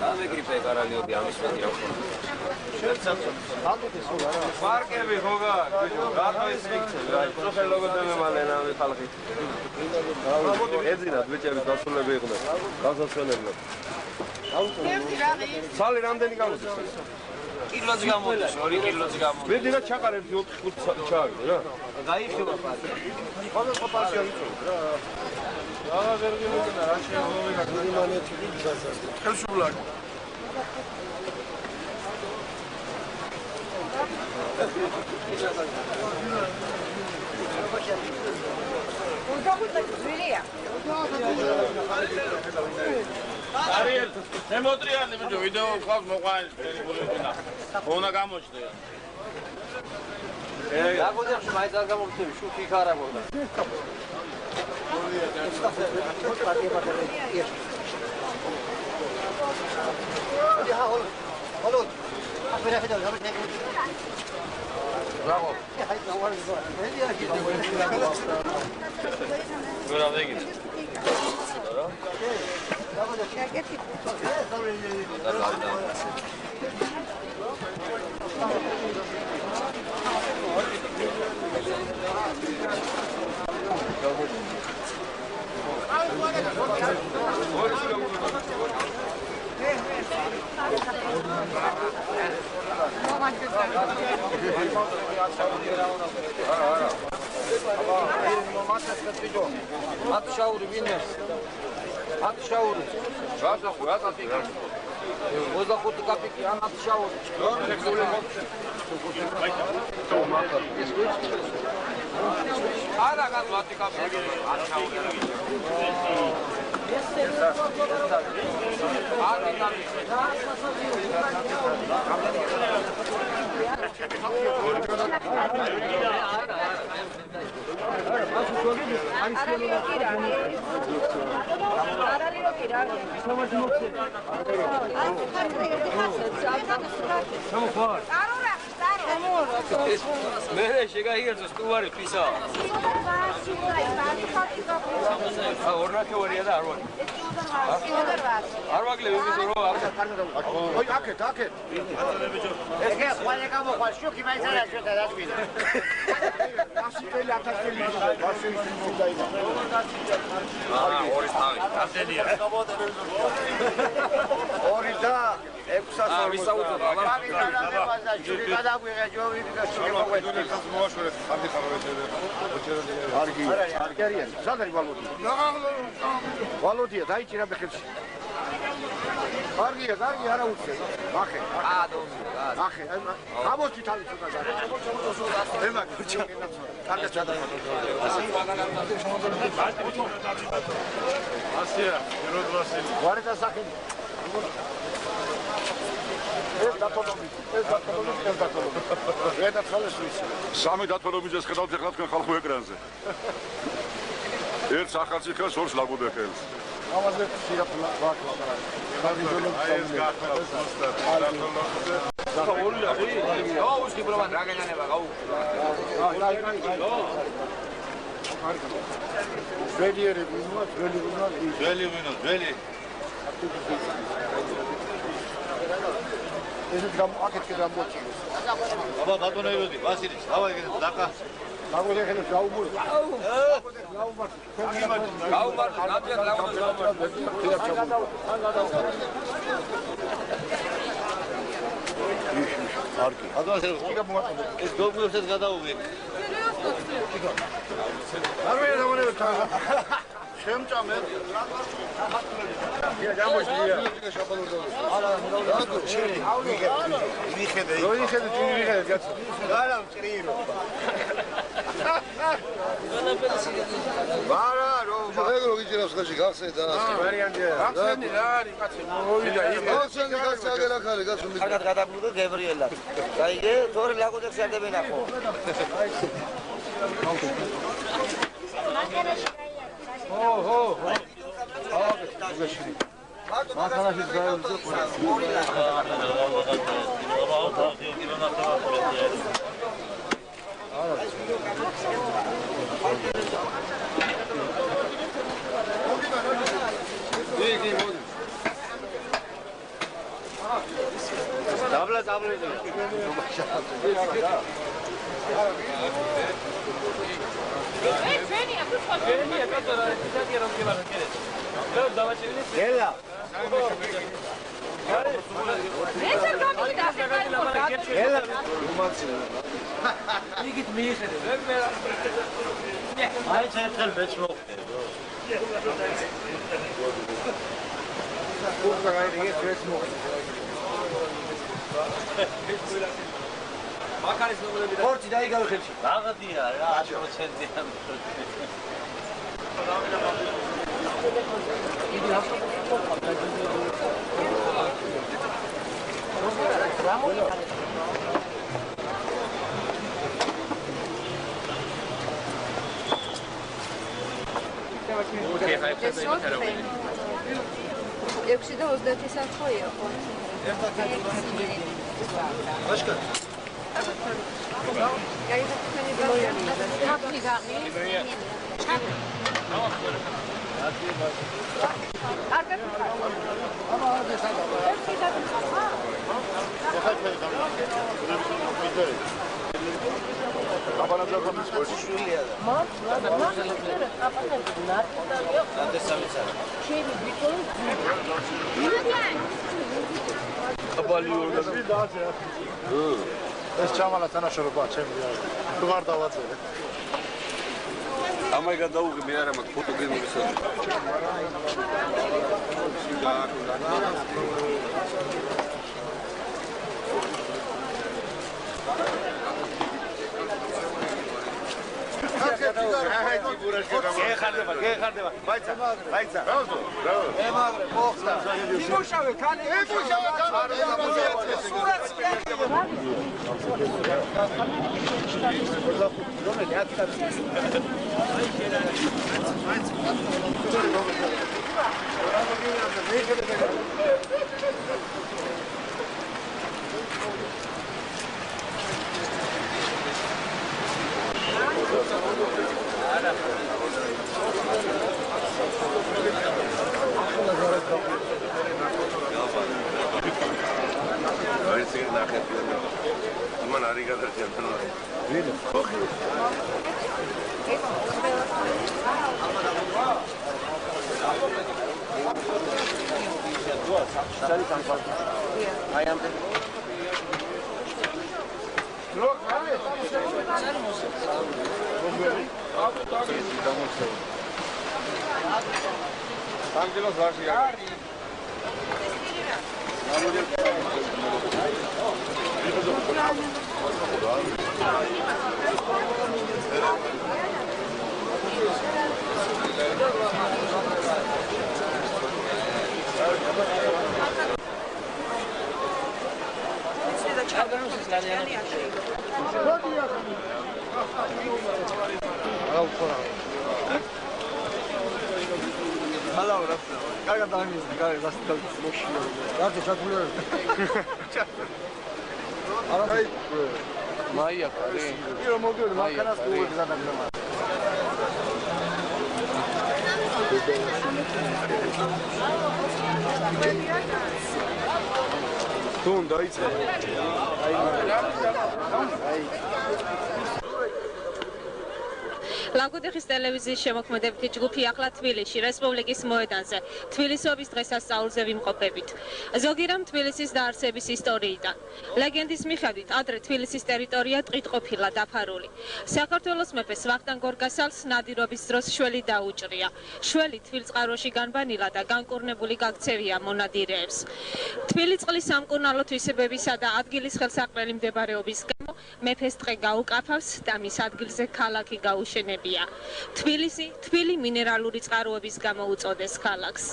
Dame gripe caralho de amis mediam. Parque hoga, gato isvikse, ai logo deme male nami ხალხი. ეძინათ ბიჭები დასულები იყვნენ. გასასვენებლად. სალი რამდენი გამოდის? კილოც გამოდის, 2 კილოც გამოდის. ვედინა ჩაყარებს 4-5 ჩააგდო რა. გაიხილა პასი. ყოველდღე პასი არის რა. რა ვერ გიმოგდა რა შეგვიძლია გიმანეთი გიძახა. ხელშუბლაკ. Ariel, emotriani bijo video qvas moqanis pelikulitina. Ona gamochda. გაგოდებს მაინც არ გამომწევი, შუქი იქ არ ამოვდა. Hallo. Bravo. Bravo, Egin. Atışauri binler. Atışauri. Razas ikar. Oza kutu kapiki an atışauri. Ara gaz vati kapiki. Mere შეგაიგებს სტუარი ფისა. ორნაკე ვარია და არ ვარ. არ ვაგლებ იმის რომ ოი აკეთ. ეს კი ხვალე გამოყვა შუქი მაინც არ აშვედა დაწვიდა. 100 წელი 1000 წელი დაიწყო. ორი თავი. ამდენია. ორი და 600 ვისაუბრებ აბა. არგია. სადარი ვალოდია? ვალოდია, დაიჭირა ბეხებში. არგია, არა უცე. ახე. ახე, გამოჩი თავი ცოტა გარე. ემაგ, კარგად ჩადაიღო. ასია, ეროდვასილი. ვარე და სახი. ეს დათოლობი. ვედა ხალეს ვიცი. სამი დათოლობიძეს ხედავთ ახლა თქვენ ხალხო ეკრანზე. ერთ ახალციხეს ორს ლაგოდეხელს. ამაზე სირაფლა ვაკლა. აი ეს გახლა უბრალოდ დათოლობიძე. ორი არის. აუ ის დიპლომატ რა განანება გაუ. ძველი ესეთ აქეთ კი გამოჩინოს. აბა ბატონებოდი, ვასილის, დავა ეგ დაკა. დაგოდეხელებს გაუმურ. გაუმარ, ნაბიად გაუმარ. არგი. ეს დოგმებსაც გადაუვი. არ ვეძავანებ თან. შემჭამე. ია გამოჩნია. არა, მიხედე. მიხედე კაცო. არა, მჭრირო. არა, ეგრო გიჭირავს ხაში გახსენდა. ვარიანტია. გახსენდი რა არის კაცო, მოვიდა იქ. გახსენდი გახსენდა ხარი კაცო. კარგად გადაგმო და გებრიელად. გაიგე, თორე ლაგოდებს არდებენ ახო. ო. გაშინი. მანქანაში გაიუძე დაბლა ორჩი დაიგავე ხელში. რაღაცია რა 100%-იან. ექვსი და 30 საათი იყო. აშკარ. ეს ჩამალა თანაშორობა ჩემი თუ არ დავაწერე. ამაი გადაუღი მე არა მაქვს ფოტოგენურისა. გეხარდება. ბაიცა. ემაგრე, მოხდა. იმუშავე, ქალი. Iman ari gadar ლაგოდეხის ტელევიზიის შემოქმედებითი ჯგუფი ახლა თბილისში რესპუბლიკის მოედანზე თბილისობის დღესასწაულზე ვიმყოფებით. ზოგი რამ თბილისის დაარსების ისტორიიდან. ლეგენდის მიხედვით ადრე თბილისის ტერიტორია ტყით ყოფილა დაფარული. საქართველოს მეფეს ვახტანგ გორგასალს ნადირობის დროს შველი დაუჭრია. შველი თბილწყაროში განბანილა და განკურნებული გაქცევია მონადირეებს. თბილისწყლის სამკურნალო თვისებებისა და ადგილის ხელსაყრელი მდებარეობის გამო მეფეს ტყე გაუკაფავს და მის ადგილზე ქალაქი გაუშენებია. თბილისი თბილი მინერალური წყაროების გამო უწოდეს ქალაქს.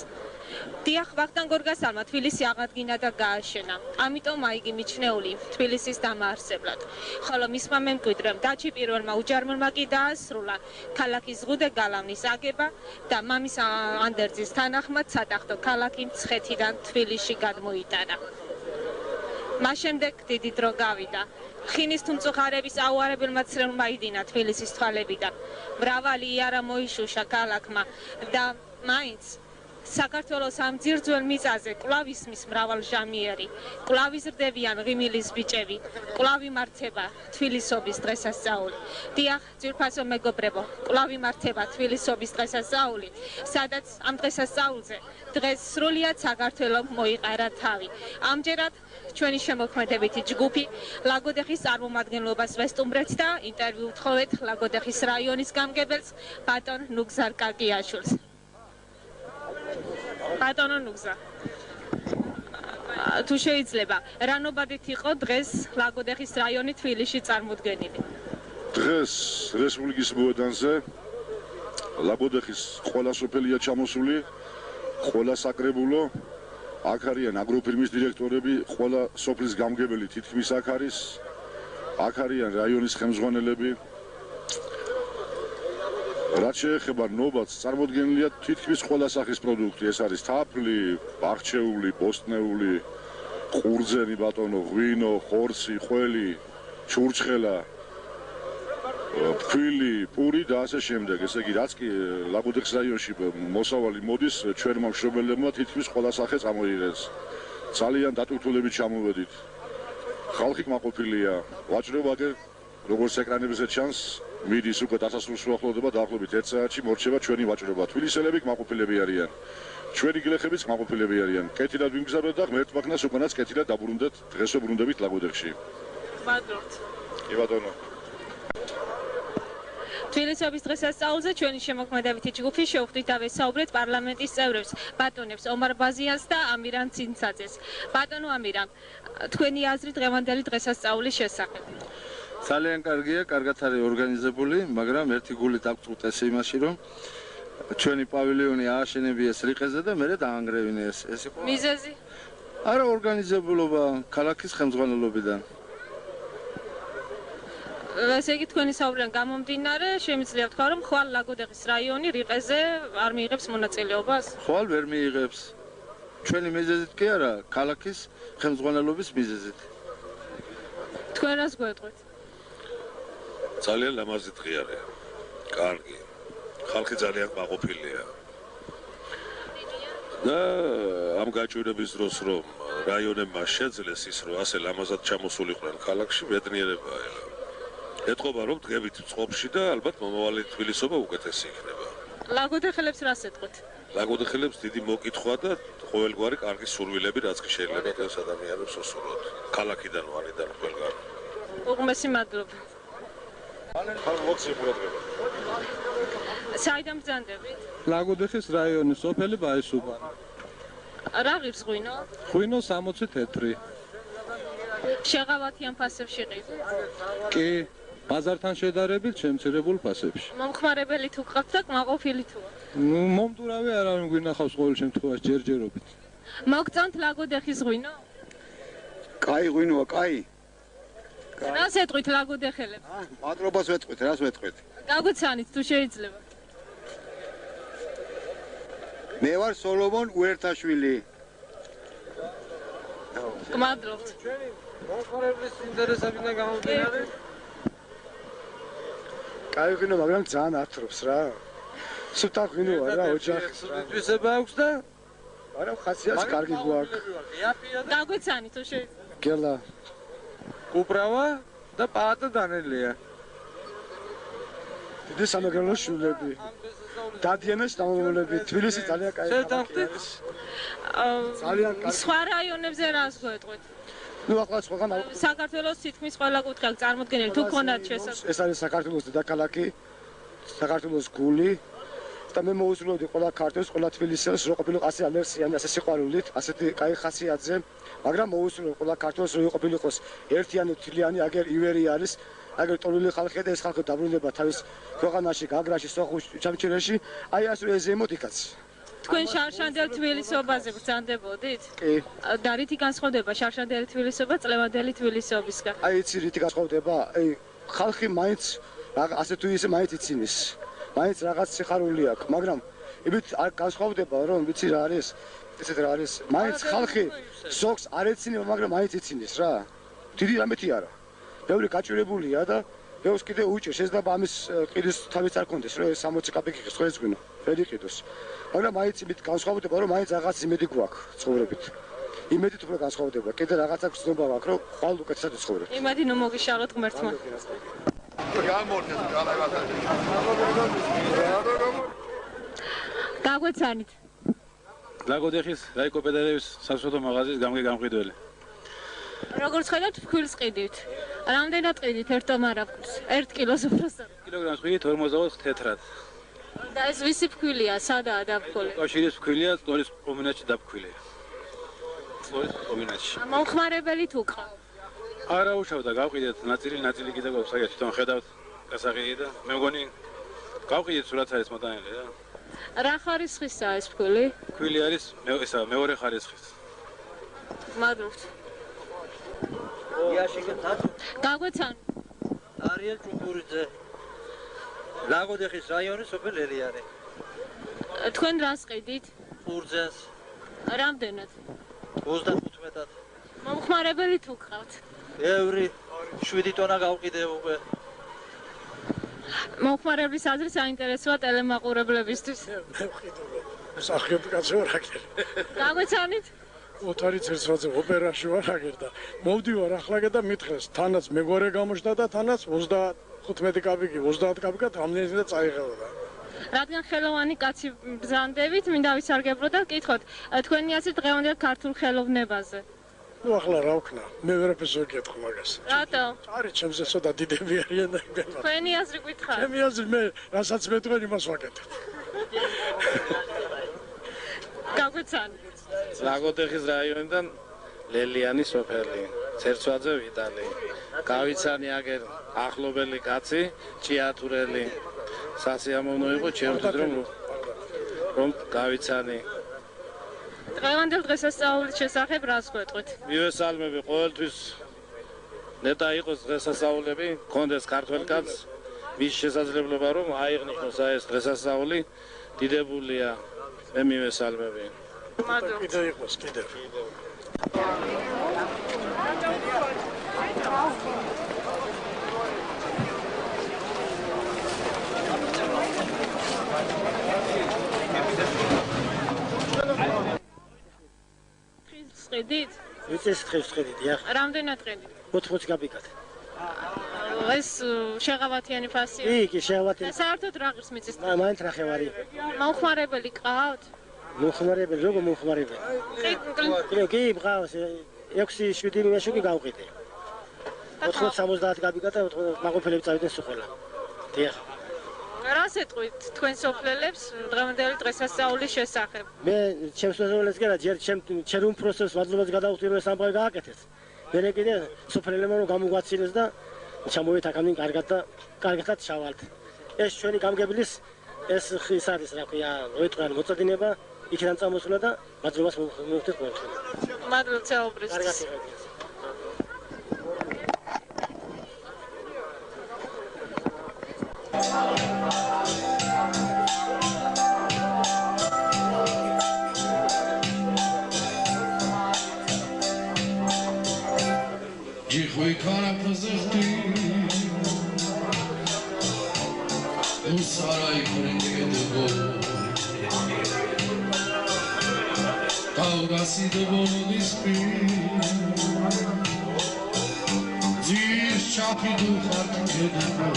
დიახ, ვახტანგ გორგასალმა თბილისი აღადგინა და გააშენა. ამიტომ აიგი მიჩნეული თბილისის დამაარსებლად. ხოლო მისმა მემკვიდრემ დაჩი პირველმა უჯარმელმა კი დაასრულა ქალაქის ზღუდე გალავნის აგება და მამის ანდერძის თანახმად სატახტო ქალაქი მცხეთიდან თბილისში გადმოიტანა. მას შემდეგ დიდი დრო გავიდა. ხინის თუ მწუხარების აუარებელმა ცრემლმა იდინა თბილისის თვალებიდან. მრავალი იარა მოიშუშა ქალაქმა და მაინც საქართველოს ამ ძირძველ მიწაზე კვლავ ისმის მრავალჟამიერი, კვლავ იზრდებიან ღიმილის ბიჭები, კვლავ იმართება თბილისობის დღესასწაული. დიახ, ძვირფასო მეგობრებო, კვლავ იმართება თბილისობის დღესასწაული, სადაც ამ დღესასწაულზე დღეს სრულიად საქართველომ მოიყარა თავი. ამჯერად ჩვენი შემოქმედებითი ჯგუფი ლაგოდეხის წარმომადგენლობას ვესტუმრეთ და ინტერვიუ ვთხოვეთ ლაგოდეხის რაიონის გამგებელს ბატონ ნუგზარ კაკიაშვილს. ბატონო ნუგზა, თუ შეიძლება, რა ნობადით იყო დღეს ლაგოდეხის რაიონი თბილისში წარმოდგენილი? დღეს რესპუბლიკის მოედანზე ლაგოდეხის ყველა სოფელია ჩამოსული, ყველა საკრებულო, აქ არიან აგროფირმის დირექტორები, ყველა სოფლის გამგებელი თითქმის აქ არის, აქ არიან რაიონის ხელმძღვანელები. რაც შეეხება ნობადს, წარმოდგენილია თითქმის ყველა სახის პროდუქტი, ეს არის თაფლი, არჩეული, ბოსტნეული, ყურძენი ბატონო, ღვინო, ხორცი, ყველი, ჩურჩხელა, ფქვილი, პური და ასე შემდეგ. ესე იგი, რაც კი ლაგოდეხის რაიონში მოსავალი მოდის, ჩვენმა მშობლებმა თითქმის ყველა სახე წამოიღეს. ძალიან დატვირთულებით ჩამოვედით. ხალხი კმაყოფილია, ვაჭრობა აგერ როგორც ეკრანებზე ჩანს, მიდის უკვე დასასრულს უახლოვდება დაახლოებით 1 საათში მორჩება ჩვენი ვაჭრობა. თბილისელები კმაყოფილები არიან. ჩვენი გლეხებიც კმაყოფილები არიან. კეთილად ვიმგზავრეთ და ღმერთ მაგნას უკანაც კეთილად დაბრუნდეთ დღეს ვბრუნდებით ლაგოდეხში. მადლობთ. კი ბატონო. თბილისობის დღესასწაულზე ჩვენი შემოქმედებითი ჯგუფი შევხვდით და ვესაუბრეთ პარლამენტის წევრებს, ბატონებს ომარ ბაზიანს და ამირან ცინცაძეს. ბატონო ამირან, თქვენი აზრი დღევანდელი დღესასწაულის შესახებ? ძალიან კარგია, კარგად არის ორგანიზებული, მაგრამ ერთი გულით აღწუტეს იმაში, რომ ჩვენი პავილიონი ააშენებიეს რიყეზე და მერე დაანგრევინეს. ეს იყო მიზეზი? არა ორგანიზებულობა ქალაქის ხელმძღვანელობიდან. ესე იგი თქვენი საუბრიდან გამომდინარე, შემიძლია ვთქვა, რომ ხვალ ლაგოდეხის რაიონი რიყეზე არ მიიღებს მონაწილეობას? ხვალ ვერ მიიღებს. ჩვენი მიზეზით კი არა, ქალაქის ხელმძღვანელობის მიზეზით. თქვენ რას გვეტყვით? ძალიან ლამაზი დღე არის. კარგი. ხალხი ძალიან კმაყოფილია. და ამ გაჭირვების დროს რომ რაიონებმა შეძლეს ის რომ ასე ლამაზად ჩამოსულიყვნენ ქალაქში, ბედნიერებაა. ეთყობა რომ დღებით წყობში და ალბათ მომავალი თბილისობა უკეთესი იქნება. ლაგოდეხელებს რას ეთყვით? ლაგოდეხელებს დიდი მოკითხვა და ყოველგვარი კარგი სურვილები რაც კი შეიძლება ეს ადამიანებს უსურვოთ. ქალაქიდან ვარიდან ყველგან. უღმესი მადლობა. საიდან ბრძანდებით? ლაგოდეხის რაიონის სოფელი ბაისუბანი. რა ღირს ღვინო? ღვინო 60 თეთრი. შეღავათიან ფასებში ღირს? კი, ბაზართან შედარებით შემცირებულ ფასებში. მომხმარებელი თუ გყავთ და კმაყოფილი თუ? ნუ მომტურავი არ გვინახავს ყოველ შემთხვევაში ჯერჯერობით. მოგწონთ ლაგოდეხის ღვინო? კაი ღვინოა, კაი. რას ეთყვით ლაგოდეხელებს? მადლობას ვეთყვით, რას ვეთყვით? გაგვიცანით თუ შეიძლება. მე ვარ სოლომონ უერთაშვილი. გმადლობთ. მომხმარებლის ინტერესებიდან გამომდინარე. კაი ღვინო, მაგრამ ძალიან ათრობს რა. სუფთა ღვინოა რა, ოჯახის. თვისება აქვს და არა, ხასიათს კარგი გვაქვს. გაგვიცანით თუ შეიძლება. გელა. უბრავა და პაატა დანელია. დიდი სამეგრელო შვილები. დადიანის დამომავლები, თბილისი ძალიან კაი. შევდახდით? ძალიან კარგი. სხვა რაიონებზე რას გვეტყვით? ნუ ახლა სხვაგან საქართველოს თითქმის ყველა კუთხე წარმოდგენილი თუ ქონათ შესაძლებელი. ეს არის საქართველოს დედაქალაქი, საქართველოს გული. და მე მოუსრულებდი ყველა ქართველს, ყველა თბილისელს, რომ ყოფილიყო ასე ამერსიანი, ასე სიყვარულით, ასეთი კაი ხასიათზე, მაგრამ მოუსრულებდი ყველა ქართველს, რომ ყოფილიყოს ერთიანი, თლიანი, აგერ ივერი არის, აგერ ტოლილი ხალხი და ეს ხალხი დაბრუნდება თავის ქვეყანაში, გაგრაში, სოხუმში, ჩამჩერეში, აი ასე ზემოთ იქაც. თქვენ შარშანდელ თბილისობაზე ბრძანდებოდით? კი. და რითი განსხვავდება შარშანდელი თბილისობა წლევანდელი თბილისობისგან? აი იცი რითი განსხვავდება? აი ხალხი მაინც ასე თუ ისე მაინც იცინის. მაინც რაღაც სიხარული აქვს, მაგრამ იმით არ განსხვავდება რომ ვიცი რა არის? ესეთ რა არის? მაინც ხალხი ზოგს არ ეცინება, მაგრამ მაინც იცინის რა. დიდი რამეთი არა. ბევრი გაჭირებულია და ბევრს კიდე უჭირს. ეს და ამის ყიდის თავიც არ კონდეს, რომ 60 კაპიკი ხეს ხო ეძღვინო. ვერ იყიდოს. მაგრამ მაინც იმით განსხვავდება, რომ მაინც რაღაც იმედი გვაქვს ცხოვრებით. იმედით უფრო განსხვავდება. კიდე რაღაცა გრძნობა გვაქვს, რომ ხვალ უკეთესად ვცხოვრებთ. იმედი ნუ მოგიშალოთ ღმერთმა. გაგვეცანით. ლაგოდეხის რაიკოპედალევის სასოფლო მაღაზიის გამყიდველი. როგორც ხედავთ, ფქვილს ყიდით. რამდენად ყიდით ერთ ტომარაფქვილს? 1 კილოს უბრალოდ. კილოგრამს ყიდით 44 თეთრად. და ეს ვისი ფქვილია? სადაა დაფქული? კავშირის ფქვილია, სტორის კომბინატში დაფქვილი. სტორის კომბინატში. მომხმარებელი თუ ყავ? არა უშავდა, გავყიდეთ ნაწილი კიდე გვაქვს, აი თვითონ ხედავთ გასაყიდი და მე მგონი გავყიდეთ სულაც არის მოტანილი რა. რა ხარისხისაა ეს ფქვილი? ფქვილი არის მეორე ხარისხის. მადლობთ. გაგვეცან. არიელ ჭუპურიძე. ლაგოდეხის რაიონის სოფელ ელიანი. თქვენ რას ყიდით? ყურძენს. რამდენად? 35-ად. მომხმარებელი თუ ყავთ? ევრი 7 ტონა გავყიდე უკვე. მომხმარებლის აზრი საინტერესოა ტელემაყურებლებისთვის. მე ვყიდე. მსახიობი კაცი ვარ აგერ. გაგვეცანით? ოთარი ცერცვაძე ოპერაში ვარ აგერ და მოვდივარ ახლა და მითხეს თანაც მეგვარე გამოჩნდა და თანაც 35 კაპიკი 30 კაპიკად რამდენიც და წაიღებოდა. რადგან ხელოვანი კაცი ბრძანდებით, მინდა ვისარგებლო და გკითხოთ, თქვენი აზრი დღევანდელ ქართულ ხელოვნებაზე. ნუ ახლა რა ვქნა? მე ვერაფერს ვერ გეტყვი მაგას. რატო? არის ჩემზე ცოტა დიდები არიან და იმენა. თქვენი აზრი გითხარ? ჩემი აზრი მე რასაც მეტყვი იმას ვაკეთებ. გაგვეცანი. ლაგოდეხის რაიონიდან ლელიანის სოფელი, ცერცვაძე ვიტალი. გავიცანი აგერ ახლობელი კაცი, ჭიათურელი. სასიამოვნო იყო ჩემთვის რომ გავიცანი. დღევანდელ დღესასწაულის შესახებ რას გვეტყვით? მივესალმები ყოველთვის ნეტა იყოს დღესასწაულები, გქონდეს ქართველ კაცს მის შესაძლებლობა რომ აიღნიშნოს ეს დღესასწაული დიდებულია. მე მივესალმები. მადლობთ. კიდე იყოს კიდე. ყიდით? ვიცეს ხეს ყიდით, დიახ. რამდენად ყიდით? 80 კაპიკად. ეს შეღავათიანი ფასია? კი, შეღავათიანი. საერთოდ რა ღირს მიწის? მაინც ნახევარი. მომხმარებელი ყავთ? მომხმარებელი, როგორ მომხმარებელი? კი, მყავს 6-7 მეშუკი გავყიდე. 80-70 კაპიკად და მაყოფილები წავიდნენ სულ. დიახ. რას ეტყვით თქვენ სოფლელებს დღევანდელი დღესასწაულის შესახებ? მე ჩემს სოფლელებს გერა ჯერ ჩემ უფროსებს მადლობას გადავხდი რომ ეს ამბავი გააკეთეს. მე კიდე სოფლელებმა რომ გამოგვაცილეს და ჩამოვით აქამდე კარგად ჩავალთ. ეს ჩვენი გამგებლის ეს ხის არის რა ქვია, როიტყვიან მოწოდინება, იქიდან წამოსვლა და მადლობას მოვხდით ყველგან. მადლობთ საუბრისთვის. კარგად იყავით. Jichwy kara pozechti Usaraj kurenge debo Kaurasi debo nispi Dziś chapi duchat debo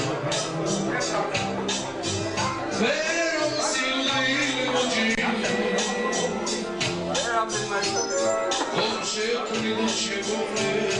Pero silli moji Hoše kuni noche vofrede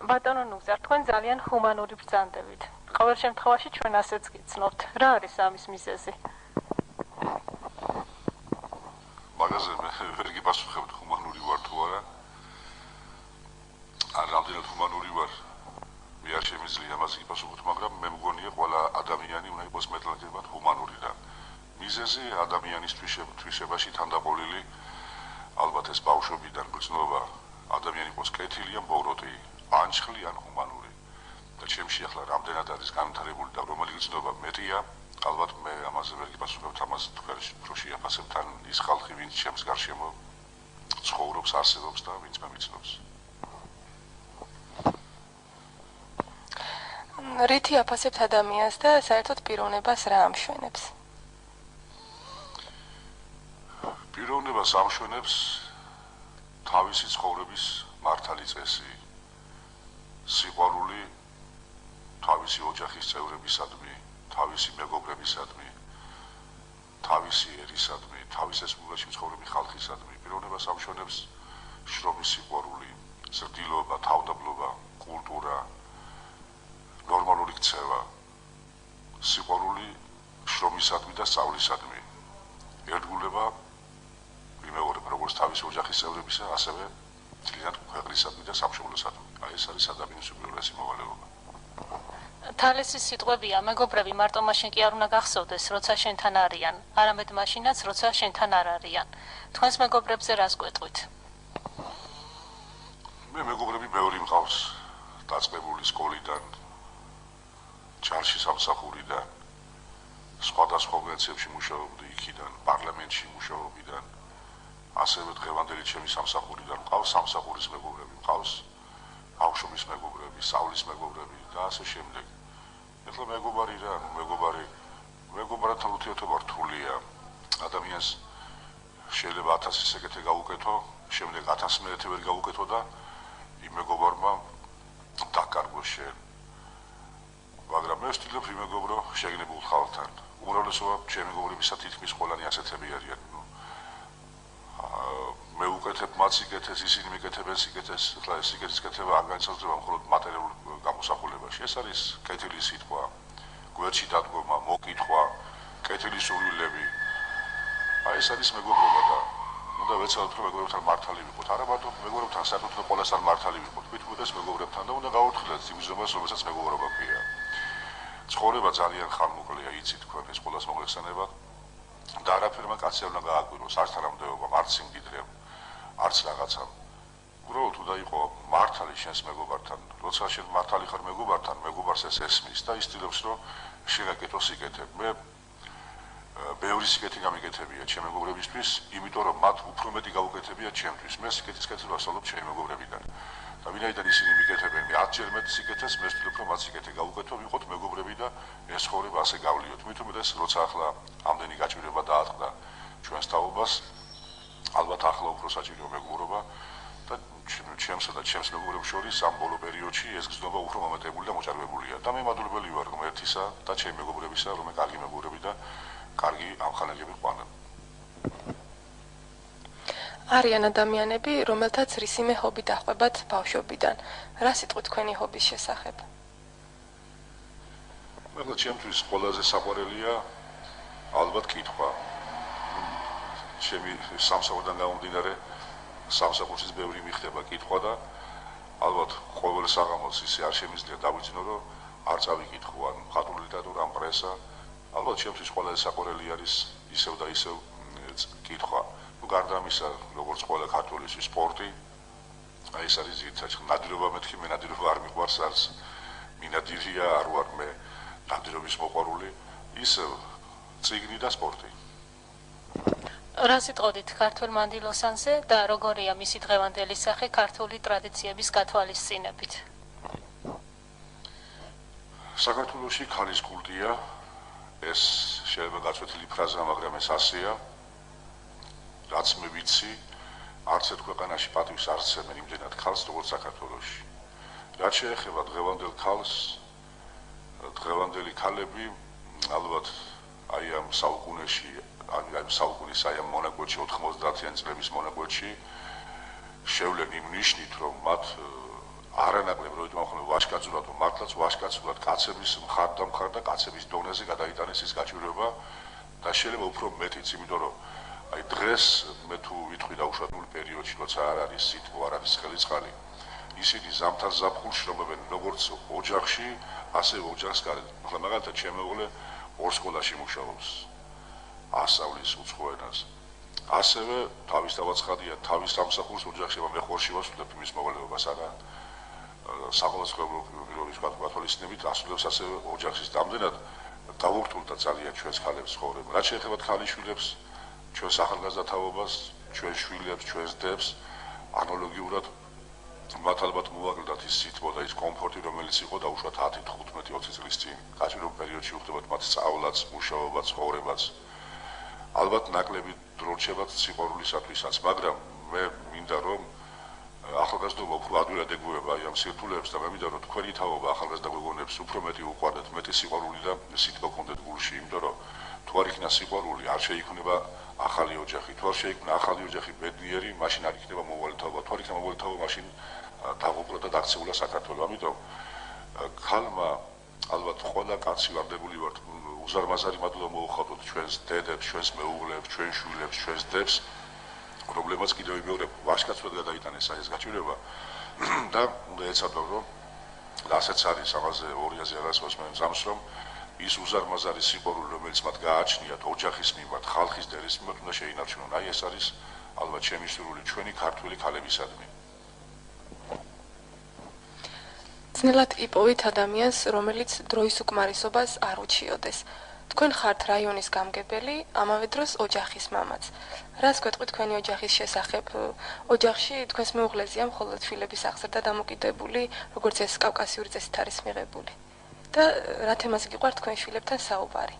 ბატონო ნუგზარ, თქვენ ძალიან ჰუმანური ბრძანდებით. ყოველ შემთხვევაში ჩვენ ასეც გიცნობთ. რა არის ამის მიზეზი? მაგაზე მე ვერ გიპასუხებთ ჰუმანური ვარ თუ არა. ან რამდენად ჰუმანური ვარ? მე არ შემიძლია ამაზე გიპასუხოთ, მაგრამ მე მგონია ყველა ადამიანი უნდა იყოს მეტად ჰუმანური და მიზეზი ადამიანის თვისებაში თანდაყოლილი ალბათ ეს ბავშვობიდან გრძნობა ადამიანი იყოს კეთილი ან ბოროტი, ანჩხლი ან ჰუმანური. და ჩემში ახლა რამდენად არის განვითარებული და რომელი გრძნობა მეტია, ალბათ მე ამაზე ვერ გიპასუხებთ, ამას თქვენ რო შეაფასებთ ან ის ხალხი, ვინც ჩემს გარშემო ცხოვრობს, არსებობს და ვინც მე მიცნობს. რითი აფასებთ ადამიანს და საერთოდ პიროვნებას რა ამშვენებს? პიროვნებას ამშვენებს თავისი ცხოვრების მართალი წესი, სიყვარული თავისი ოჯახის წევრებისადმი, თავისი მეგობრებისადმი, თავისი ერისადმი, თავის ეზმულაში მცხოვრები ხალხისადმი. პიროვნებას ამშვენებს შრომის სიყვარული, ზრდილობა, თავდაბლობა, კულტურა, ნორმალური ქცევა, სიყვარული შრომისადმი და სწავლისადმი. ერთგულება იმეორებ როგორც თავის ოჯახის წევრებისა, ასევე ძალიან ქვეყნისადმი და სამშობლოსადმი. აი ეს არის ადამიანის უპირველესი მოვალეობა. თალესის სიტყვებია, მეგობრები მარტო მაშინ კი არ უნდა გახსოვდეს, როცა შენთან არიან, არამედ მაშინაც, როცა შენთან არ არიან. თქვენს მეგობრებზე რას გვეტყვით? მე მეგობრები ბევრი მყავს, დაწყებული სკოლიდან, ჯარში სამსახურიდან, სხვადასხვა ორგანიზაციებში მუშაობდი იქიდან, პარლამენტში მუშაობიდან, ასევე დღევანდელი ჩემი სამსახურიდან მყავს სამსახურის მეგობრები, მყავს ბავშვობის მეგობრები, სწავლის მეგობრები და ასე შემდეგ. ეხლა მეგობარი რა, მეგობრებთან ურთიერთობა რთულია. ადამიანს შეიძლება 1000 სეკრეტე გაუკეთო, შემდეგ 1100 ვერ გაუკეთო და იმ მეგობარმა დაკარგოს შენ. მაგრამ მე ვთვლი მეგობრო შეგნებულ ხალხთან. უმრავლესობა ჩემი მეგობრებისა თითქმის ყველანი ასეთები არიან. მე უკეთებ მათ სიკეთეს, ისინი მიკეთებენ სიკეთეს, ხლა ეს სიკეთის კეთება არ განსაზღვრება მხოლოდ მატერიალურ გამოსახულებაში. ეს არის კეთილი სიტყვა, გვერდში დადგომა, მოკითხვა, კეთილი სურვილები. ეს არის მეგობრობა და უნდა ვეცადოთ რომ მეგობრებთან მართალი ვიყოთ. არა მარტო მეგობრებთან, საკუთარ ყველასთან მართალი ვიყოთ. მithumetes მეგობრებთან და უნდა გავუთხილოთ იმ ზომას, რომელსაც მეგობრობა ქვია. ცხოვრება ძალიან ხანმოკლეა, იცით თქვენ ეს ყველას მოგეხსენება. და არაფერმა კაცი არ უნდა გააკვიროს, არც თანამდებობამ, არც სიმდიდრემ, არც რაღაცამ. უბრალოდ უნდა იყო მართალი შენს მეგობართან. როცა შენ მართალი ხარ მეგობართან, მეგობარს ეს ესმის და ისtildeps რომ შეგაკეთო სიკეთე. მე ბევრი სიკეთი გამიკეთებია ჩემ მეგობრებისთვის, იმიტომ რომ მათ უფრო მეტი გაუკეთებია ჩემთვის. მე სიკეთის კეთება ვსწავლობ ჩემი მეგობრებიდან. და ვინაიდან ისინი მიკეთებენ 10-ჯერ მეტ სიკეთეს, მე ვთვლი რომ მათ სიკეთე გაუკეთო, ვიყოთ მეგობრები და ეს ცხოვრება ასე გავლიოთ. მithumetes როცა ახლა ამდენი გაჭირება დაატყდა ჩვენს თაობას, ალბათ ახლა უფრო საჭიროა მეგობრობა და ჩემსა და ჩემს მეგობრებს შორის ამ ბოლო პერიოდში ეს გზნობა უფრო მომეტებული და მოჭარბებულია. და მე მადლობელი ვარ რომ ერთისა და ჩემი მეგობრებისა, რომ კარგი მეგობრები და კარგი ამხანაგები ყვანენ. არიან ადამიანები, რომელთაც რისიმე ჰობი დახვებათ ბავშვობიდან. რა სიტყვით თქვენი ჰობის შესახებ? მე ჩემთვის ყველაზე საყვარელია ალბათ კითხვა. ჩემი სამსახურიდან გამომდინარე, სამსახურშიც ბევრი მიხდება კითხვა და ალბათ ყოველ საღამოს ისე არ შემიძლია დავიძინო, რომ არ წავიკითხო ან მხატვრული ლიტერატურა, ან პრესა. ალბათ ჩემთვის ყველაზე საყვარელი არის ისევ და ისევ კითხვა. გარდა ამისა, როგორც ყველა ქართველი სპორტი, ეს არის ძირითადად ნადირობა მეთქი, მე ნადირობა არ მიყვარს, არც მინადირია, არ ვარ მე ნადირობის მოყვარული, ისევ წიგნი და სპორტი. რა სიტყოდით ქართველ მანდილოსანზე და როგორია მისი დღევანდელი სახე ქართული ტრადიციების გათვალისწინებით? საქართველოში ქალის კულტია, ეს შეიძლება გაცვეთილი ფრაზა, მაგრამ ეს ასეა. რაც მე ვიცი, არც ერთ ქვეყანაში პატივს არ სცემენ იმდენად ქალს, როგორც საქართველოში. რაც შეეხება დღევანდელ ქალს, დღევანდელი ქალები, ალბათ აი ამ საუკუნეში, ამ საუკუნის აი ამ მონაკვეთში 90-იან წლების მონაკვეთში შევლენ იმ ნიშნით, რომ მათ არანაკლებ რო ითქვა ხოლმე ვაჟკაცურად, მართლაც ვაჟკაცურად კაცების მხარ და კაცების დონეზე გადაიტანეს ის გაჭირვება და შეიძლება უფრო მეტიც, იმიტომ რომ აი დღეს მე თუ ვიტყვი დაუშვებულ პერიოდში, როცა არ არის სიტყვა, არ არის ხელისყალი, ისინი ზამთარ ზაფხულს შრომობენ როგორც ოჯახში, ასევე ოჯახს გარეთ. ახლა მაგალითად ჩემი მეუღლე ორ სკოლაში მუშაობს, ასწავლის უცხო ენას. ასევე თავის დავაცხადია, თავის სამსახურს ოჯახში მე ხორში ვასრულებ მის მოვალეობას, არა საყოველთაოდ პირობის გათვალისწინებით ასრულებს ასევე ოჯახის დამდენად დავურთულდა ძალიან ჩვენს ქალებს ცხოვრება. რაც შეეხება ქალიშვილებს, ჩვენს ახალგაზრდა თაობას, ჩვენ შვილებს, ჩვენს დებს, ანალოგიურად მათ ალბათ მოაკლდათ ის სიტყვა და ის კომფორტი, რომელიც იყო დაუშვათ 10, 15, 20 წლის წინ. გაჭირვებულ პერიოდში უხდებათ მათ სწავლაც, მუშაობაც, ცხოვრებაც. ალბათ ნაკლები დრო რჩებათ სიყვარულისათვისაც, მაგრამ მე მინდა რომ ახალგაზრდობა უფრო ადვილად ეგუება აი ამ სირთულეებს და მე მინდა რომ თქვენი თაობა ახალგაზრდა გოგონებს უფრო მეტი უყვარდეთ, მეტი სიყვარული და სიტყვა გქონდეთ გულში, იმიტომ რომ თუ არ იქნა სიყვარული, არ შეიქმნება ახალი ოჯახი. თუ არ შეიქმნა ახალი ოჯახი ბედნიერი, მაშინ არ იქნება მოვალე თაობა. თუ არ იქნება მოვალე თაობა, მაშინ დაღუპულა და დაქცეულა საქართველო. ამიტომ ქალმა ალბათ ყველა კაცი ვარდებული ვართ უზარმაზარი მადლობა მოუხატოთ ჩვენს დედებს, ჩვენს მეუღლებს, ჩვენ შვილებს, ჩვენს დებს, რომლებმაც კიდევ მეორე ვაჟკაცურად გადაიტანეს ეს გაჭირვება და უნდა ეცადოთ რომ ასეც არის ამაზე 2000 არასოდეს მე მზამს რომ ის უზარმაზარი სიყვარული, რომელიც მათ გააჩნიათ ოჯახის მიმართ, ხალხის დერის მიმართ, უნდა შეინარჩუნონ. აი ეს არის ალბათ ჩემი სურვილი ჩვენი ქართველი ქალებისადმი. ძნელად იპოვით ადამიანს, რომელიც დროის უკმარისობას არ უჩიოდეს. თქვენ ხართ რაიონის გამგებელი, ამავე დროს ოჯახის მამაც. რას გვეტყვით თქვენი ოჯახის შესახებ? ოჯახში თქვენს მეუღლეზეა მხოლოდ შვილების აღზრდა დამოკიდებული, როგორც ეს კავკასიური წესით არის მიღებული. და რა თემაზე გიყვართ თქვენ შვილებთან საუბარი?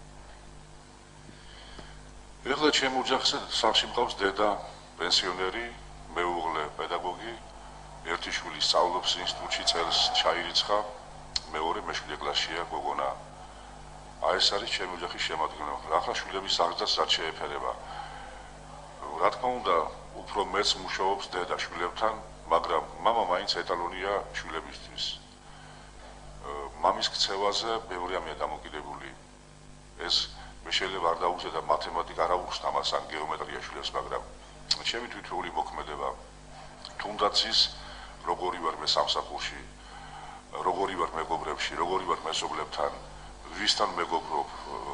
ეხლა ჩემ ოჯახზე სახლში მყავს დედა, პენსიონერი, მეუღლე, პედაგოგი, ერთი შვილი სწავლობს ინსტიტუტში, წელს ჩაირიცხა, მეორე მეშვიდე კლასშია გოგონა. აი ეს არის ჩემი ოჯახის შემადგენლობა. ახლა შვილების აღზრდას რაც შეეფერება. რა თქმა უნდა, უფრო მეც მუშაობს დედა შვილებთან, მაგრამ მამა მაინც ეტალონია შვილებისთვის. მამის ქცევაზე ბევრი ამია დამოკიდებული. ეს მე შეიძლება არ დავუხსნე და მათემატიკა არ ავუხსნა მას ან გეომეტრია შვილებს, მაგრამ ჩემი თვითეული მოქმედება თუნდაც ის როგორი ვარ მე სამსახურში, როგორი ვარ მეგობრებში, როგორი ვარ მეზობლებთან, ვისთან მეგობრობ,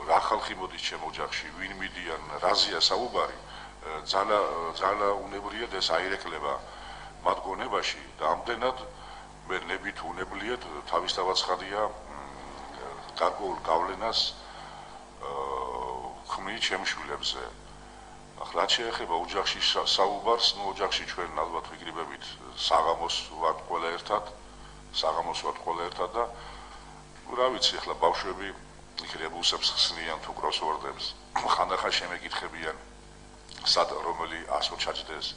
რა ხალხი მოდის ჩემ ოჯახში, ვინ მიდიან, რაზეა საუბარი, ძალა უნებრიად ეს აირეკლება მათ გონებაში და ამდენად მე ნებით უნებლიეთ თავისთავად ცხადია გარკვეულ გავლენას ქმნი ჩემ შვილებზე. ახლა რაც შეეხება ოჯახში საუბარს, ოჯახში ჩვენ ალბათ ვიგრიბებით საღამოს ვართ ყველა ერთად და რა ვიცი, ახლა ბავშვები იქ რებუსებს ხსნიან თუ კროსვორდებს, ხანდახან შემეკითხებიან სად რომელი ასო ჩაჯდეს.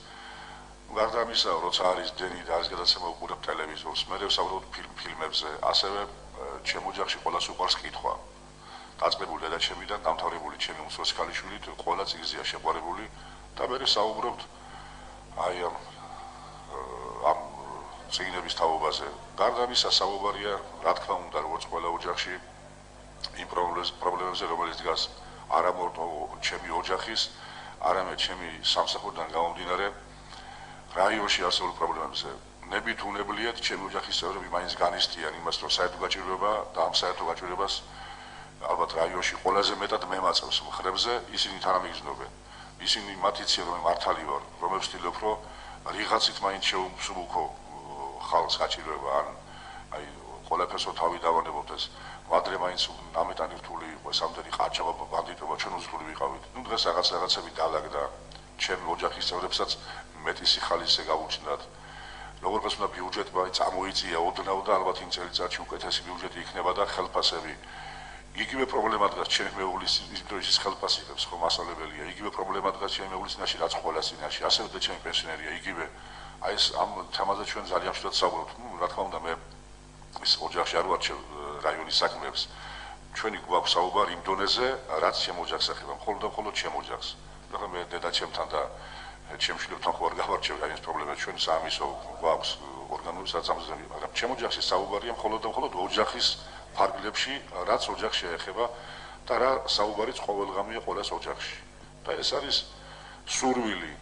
გარდა ამისა, როცა არის დენი და არის გადაცემა უყურებ ტელევიზორს, მე ვსაუბრობ ფილმებზე, ასევე ჩემ ოჯახში ყველას უყვარს კითხვა. დაწყებული დედაჩემიდან დამთავრებული ჩემი უმცროსი ქალიშვილით, ყველა წიგნზეა შეყვარებული და მე ვსაუბრობ აი ამ წიგნების თაობაზე. გარდა ამისა, საუბარია, რა თქმა უნდა, როგორც ყველა ოჯახში იმ პრობლემებზე, რომელიც დგას არა მარტო ჩემი ოჯახის, არამედ ჩემი სამსახურიდან გამომდინარე რაიონში არსებულ პრობლემებზე. ნებით უნებლიეთ ჩემი ოჯახის წევრები მაინც განიცდიან იმას, რომ საერთო გაჭირვება და ამ საერთო გაჭირვებას ალბათ რაიონში ყველაზე მეტად მე მაწევს მხრებზე, ისინი თან ამიგზნობენ. ისინი მათ იციან, რომ მართალი ვარ, რომ ვცდილობ, რომ რიღაცით მაინც შევსუბუქო ხალხს გაჭირვება, ან აი ყველაფერს თავი დავანებოთ ეს. მადრე მაინც ამეტანი რთული იყო, სამდენი ყაჩაღობა, ბანდიტობა, ჩვენ უზრუნი ვიყავით. ნუ დღეს რაღაცები დაალაგდა ჩემი ოჯახის წევრებსაც მეტი სიხალისე გავუჩნდათ. როგორ გასულა ბიუჯეტმა წამოიწია ოდნავ და ალბათ იმ წელიწადში უკეთესი ბიუჯეტი იქნება და ხელფასები. იგივე პრობლემა დგას ჩემი მეუღლის ის ხელფასი ხებს ხო მასალებელია. იგივე პრობლემა დგას ჩემი მეუღლის წინაშე, რაც ყოველას წინაშე. ასევე და ჩემი პენსიონერია იგივე. აი ეს ამ თემაზე ჩვენ ძალიან მშვიდად საუბრობთ. ნუ რა თქმა უნდა მე ის ოჯახში არ ვარჩევ რაიონის საქმეებს. ჩვენი გვაქვს საუბარი იმ დონეზე, რაც ჩემ ოჯახს ეხება, მხოლოდ ჩემ ოჯახს. ახლა მე დედაჩემთან და ჩემ შვილებთან ხო არ გავარჩევ რაიონის პრობლემებს. ჩვენ საამისო გვაქვს ორგანული საწამლები, მაგრამ ჩემ ოჯახში საუბარია მხოლოდ ოჯახის ფარგლებში, რაც ოჯახს შეეხება და რა საუბარიც ყოველდღიურია ყოველას ოჯახში. და ეს არის სურვილი.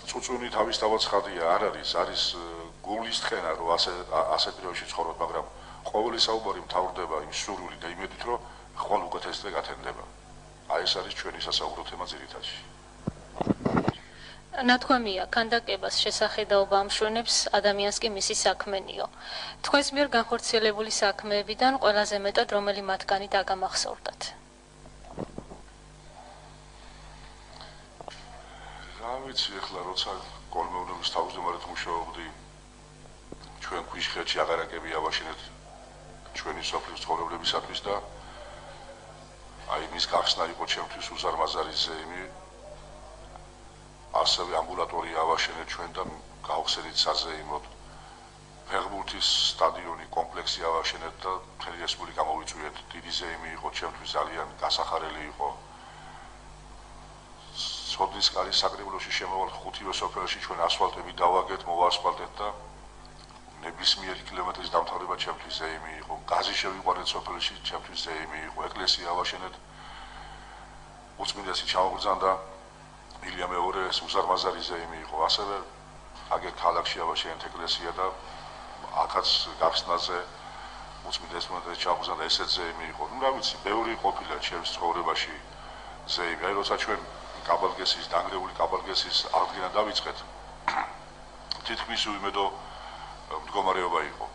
წუწუნი თავისთავად ცხადია, არ არის გულის თხენა, რომ ასეთ დროში ცხოვრობ, მაგრამ ყოველი საუბარი მთავრდება იმ სურვილით და იმედით, რომ ხვალ უკეთესზე გათენდება. აი ეს არის ჩვენი სასაუბრო თემა ძირითადში. ნათქვამია, ქანდაკებას შესახედაობა ამშვენებს, ადამიანს კი მისი საქმენიო. თქვენს მიერ განხორციელებული საქმეებიდან ყველაზე მეტად რომელი მათგანი დაგამახსოვრდათ? რა ვიცი, ახლა როცა კოლმეურნეობის თავმჯდომარედ მუშაობდი, ჩვენ ქვიშხეთში აღარაკები ავაშენეთ ჩვენი სოფლის ცხოვრებლებისათვის და აი მის გახსნა იყო ჩემთვის უზარმაზარი ზეიმი. ასევე ამბულატორია ავაშენეთ ჩვენ და გავხსენით საზეიმოდ. ფეხბურთის სტადიონი, კომპლექსი ავაშენეთ და მთელი რესპუბლიკა მოვიწვიეთ. დიდი ზეიმი იყო ჩემთვის, ძალიან გასახარელი იყო. სოდის კარის საკრებულოში შემოვალ 5 სოფელში ჩვენ ასფალტები დავაგეთ, მოვასფალტეთ და ნებისმიერი კილომეტრის დამთავრება ჩემთვის ზეიმი იყო. გაზი შევიყვანეთ სოფელში, ჩემთვის ზეიმი იყო. ეკლესია ავაშენეთ. უწმინდესი ჩამოგზავნა ილია მეორე ეს უზარმაზარი ზეიმი იყო. ასევე აგერ ქალაქში ავაშენეთ ეკლესია და აქაც გახსნაზე უწმინდეს მონეტეს ჩამოგზავნა ესეც ზეიმი იყო. ნუ რა ვიცი, ბევრი ყოფილა ჩემს ცხოვრებაში ზეიმი. აი როცა ჩვენ კაბალგესის, დანგრეული კაბალგესის აღდგენა დავიწყეთ, თითქმის უიმედო მდგომარეობა იყო.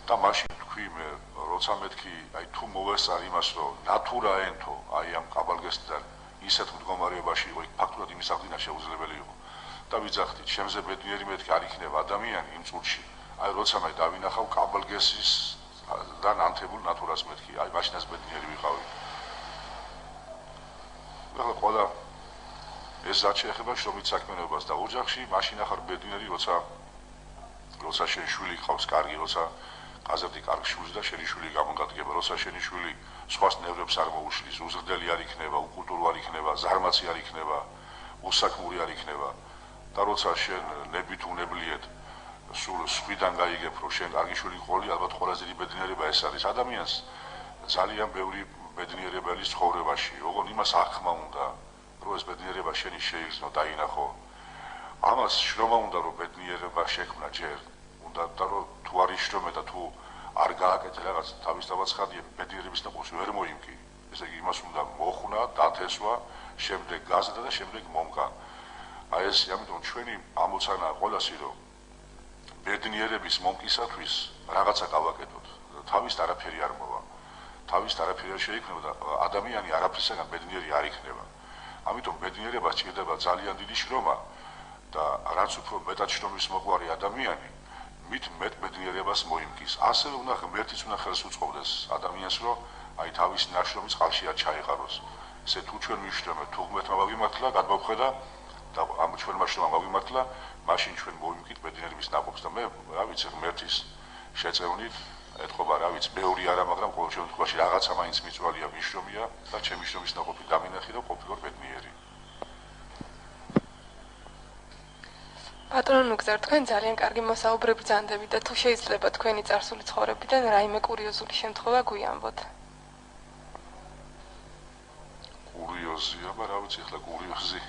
და მაშინ თქვი მე, როცა მეთქი, აი თუ მოვესწარ იმას, რომ ნატურა ენთო, აი ამ კაბალგესიდან ისეთ მდგომარეობაში იყო, ფაქტურად იმის აღდგენა შეუძლებელი იყო. და ვიძახდი, ჩემზე ბედნიერი მეთქი არ იქნება ადამიანი იმ წუთში. აი როცა მე დავინახავ კაბალგესის და ანთებულ ნატურას მეთქი, აი მაშინაც ბედნიერი ვიყავი. ახლა ყველა ეს რაც შეეხება შრომით საქმიანობას და ოჯახში, მაშინ ახარ ბედნიერი, როცა შენ შვილი ყავს კარგი, როცა გაზრდი კარგი შვილს და შენი შვილი გამოგადგება, როცა შენი შვილი სხვას ნევრებს არ მოუშლის, უზრდელი არ იქნება, უკულტურული არ იქნება, ზარმაცი არ იქნება, უსაქმური არ იქნება და როცა შენ ნებით უნებლიეთ სულ სხვიდან გაიგებ, რომ შენ კარგი შვილი ყოლი, ალბათ ყველაზე დიდი ბედნიერება ეს არის ადამიანს ძალიან ბევრი ბედნიერებელის ცხოვრებაში, ოღონდ იმას აღქმა უნდა, რომ ეს ბედნიერება შენი შეიგრძნო, დაინახო. ამას შრომა უნდა, რომ ბედნიერება შექმნა ჯერ, უნდა და რომ თუ არ იშრომე და თუ არ გააკეთე რაღაც თავისთავად ცხადია, ბედნიერების ნაყოფს ვერ მოიმკი. ესე იგი იმას უნდა მოხუნა, დათესვა, შემდეგ გაზრდა და შემდეგ მომკა. აი ეს ამიტომ ჩვენი ამოცანაა ყველასი, რომ ბედნიერების მომკისათვის რაღაცა გავაკეთოთ. თავის არაფერი არ მოვა. თავის არაფერი არ შეიქმნება და ადამიანი არაფრისაგან ბედნიერი არ იქნება. ამიტომ ბედნიერებას ჭირდება ძალიან დიდი შრომა და რაც უფრო მეტად შრომის მოყვარი ადამიანი, მით მეტ ბედნიერებას მოიმკის. ასევე უნდა ღმერთიც უნდა ხელს უწყობდეს ადამიანს, რომ აი თავის ნაშრომი წყალში არ ჩაეყაროს. ესე თუ ჩვენ ვიშრომებთ, თუ ღმერთმა ვიმართლა, გადმოვხედა და ამ ჩვენმა შრომამ ვიმართლა, მაშინ ჩვენ მოვიმკით ბედნიერების ნაყოფს და მე რა ვიცი ღმერთის შეწევნით ეთქობა რა ვიცი, ბევრი არა, მაგრამ ყოველ შემთხვევაში რაღაცა მაინც მიწვალია, მიშრომია და ჩემი შრომის ნაყოფი დამინახი და ყოფილიყო ბედნიერი. პატრონ ნუგზარ, თქვენ ძალიან კარგი მოსაუბრე ბრძანდებით და თუ შეიძლება თქვენი წარსული ცხოვრებიდან რაიმე კურიოზული შემთხვევა გვიამბოთ. კურიოზი, აბა რა ვიცი, ახლა კურიოზი.